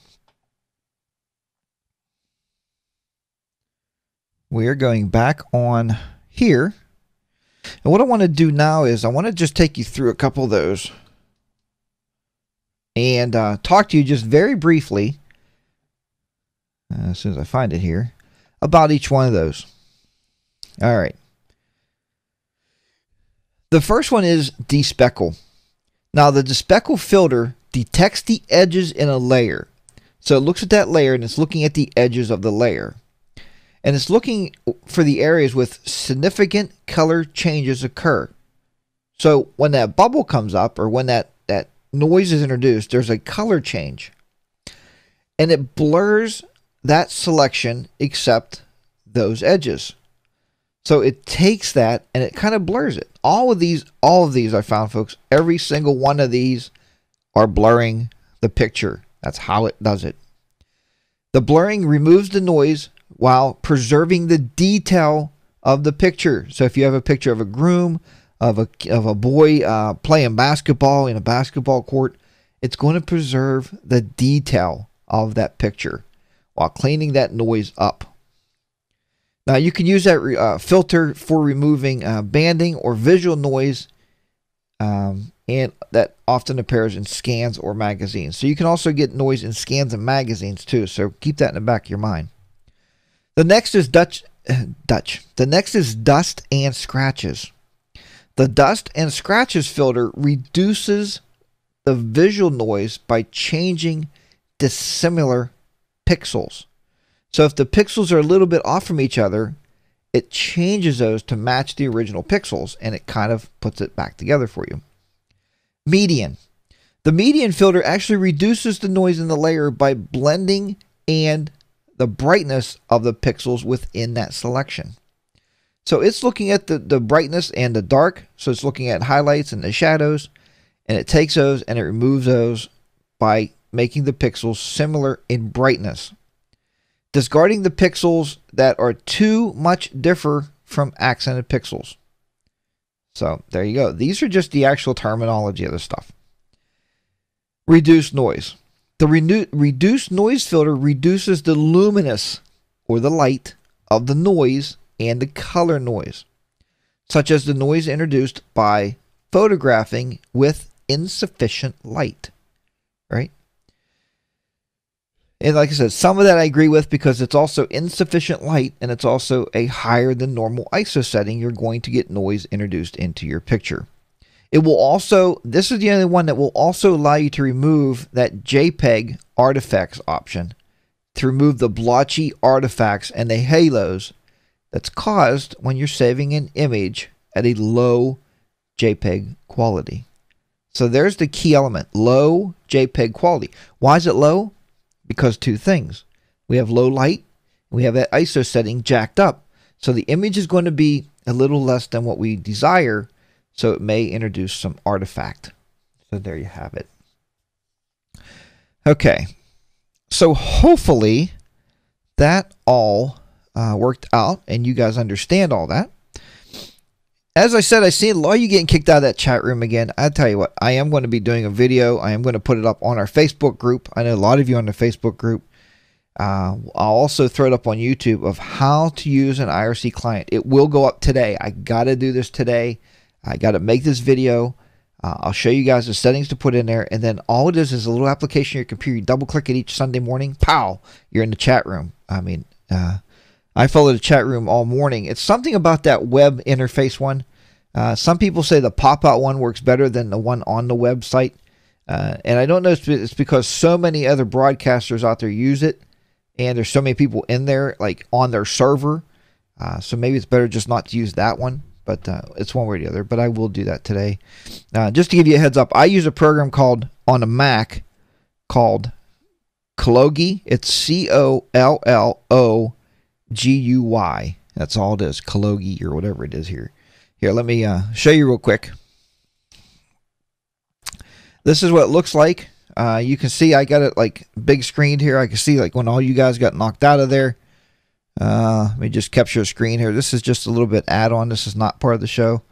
we are going back on here. And what I want to do now is I want to just take you through a couple of those and talk to you just very briefly, as soon as I find it here, about each one of those. All right. The first one is despeckle. Now, the despeckle filter detects the edges in a layer. So it looks at that layer and it's looking at the edges of the layer. And it's looking for the areas with significant color changes occur. So when that bubble comes up or when that noise is introduced, there's a color change. And it blurs that selection except those edges. So it takes that and it kind of blurs it. All of these I found, folks, every single one of these are blurring the picture. That's how it does it. The blurring removes the noise while preserving the detail of the picture. So if you have a picture of a groom, of a boy playing basketball in a basketball court, it's going to preserve the detail of that picture while cleaning that noise up. Now you can use that filter for removing banding or visual noise, and that often appears in scans or magazines. So you can also get noise in scans and magazines too. So keep that in the back of your mind. The next is The next is dust and scratches. The dust and scratches filter reduces the visual noise by changing dissimilar pixels. So if the pixels are a little bit off from each other, it changes those to match the original pixels, and it kind of puts it back together for you. Median. The median filter actually reduces the noise in the layer by blending and the brightness of the pixels within that selection. So it's looking at the brightness and the dark. So it's looking at highlights and the shadows, and it takes those and it removes those by making the pixels similar in brightness. discarding the pixels that are too much differ from accented pixels. So there you go. These are just the actual terminology of the stuff. Reduce noise. The reduced noise filter reduces the luminous or the light of the noise and the color noise, such as the noise introduced by photographing with insufficient light, right? And like I said, some of that I agree with because it's also insufficient light and it's also a higher than normal ISO setting. You're going to get noise introduced into your picture. It will also, this is the only one that will also allow you to remove that JPEG artifacts option, to remove the blotchy artifacts and the halos that's caused when you're saving an image at a low JPEG quality. So there's the key element, low JPEG quality. Why is it low? Because two things. We have low light, and we have that ISO setting jacked up. So the image is going to be a little less than what we desire, so it may introduce some artifact. So there you have it. Okay, so hopefully that all worked out, and you guys understand all that. As I said, I see a lot of you getting kicked out of that chat room again. I tell you what, I am going to be doing a video. I am going to put it up on our Facebook group. I know a lot of you on the Facebook group. I'll also throw it up on YouTube of how to use an IRC client. It will go up today. I got to do this today. I got to make this video. I'll show you guys the settings to put in there. And then all it is a little application on your computer. You double click it each Sunday morning. Pow! You're in the chat room. I mean, I follow the chat room all morning. It's something about that web interface one. Some people say the pop-out one works better than the one on the website. And I don't know if it's because so many other broadcasters out there use it. And there's so many people in there, like on their server. So maybe it's better just not to use that one. But it's one way or the other. But I will do that today. Just to give you a heads up, I use a program called, on a Mac, called Collogy. It's COLLOGUY. That's all it is. Collogy or whatever it is here. Here, let me show you real quick. This is what it looks like. You can see I got it like big screened here. I can see like when all you guys got knocked out of there. Let me just capture a screen here. This is just a little bit add-on. This is not part of the show.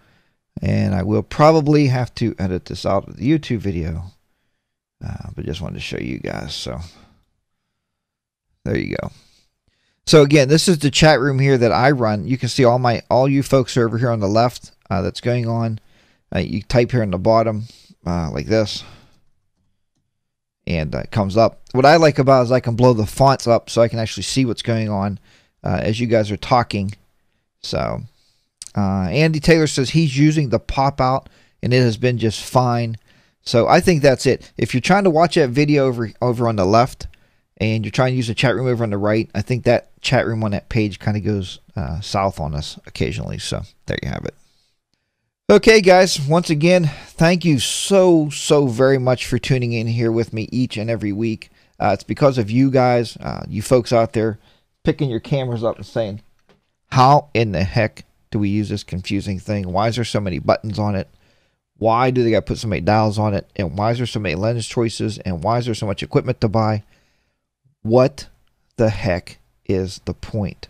And I will probably have to edit this out of the YouTube video. But just wanted to show you guys. So there you go. So again, this is the chat room here that I run. You can see all you folks are over here on the left that's going on. You type here on the bottom like this. And it comes up. What I like about it is I can blow the fonts up so I can actually see what's going on as you guys are talking. So Andy Taylor says he's using the pop-out and it has been just fine. So I think that's it. If you're trying to watch that video over on the left, and you're trying to use the chat room over on the right, I think that chat room on that page kind of goes south on us occasionally. So there you have it. Okay, guys, once again, thank you so very much for tuning in here with me each and every week. It's because of you guys, you folks out there, picking your cameras up and saying, how in the heck do we use this confusing thing? Why is there so many buttons on it? Why do they got to put so many dials on it? And why is there so many lens choices? And why is there so much equipment to buy? What the heck is the point?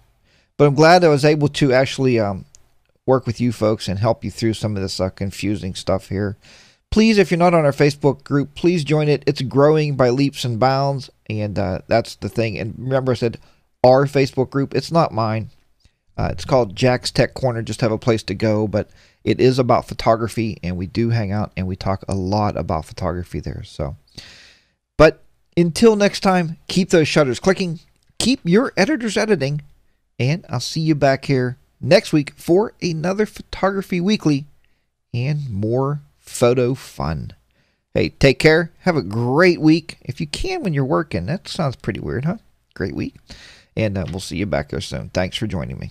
But I'm glad I was able to actually work with you folks and help you through some of this confusing stuff here. Please, if you're not on our Facebook group, please join it. It's growing by leaps and bounds, and that's the thing. And remember, I said our Facebook group. It's not mine. It's called Jack's Tech Corner. Just have a place to go, but it is about photography, and we do hang out, and we talk a lot about photography there. So, but until next time, keep those shutters clicking, keep your editors editing, and I'll see you back here next week for another Photography Weekly and more photo fun. Hey, take care. Have a great week. If you can when you're working. That sounds pretty weird, huh? Great week. And we'll see you back here soon. Thanks for joining me.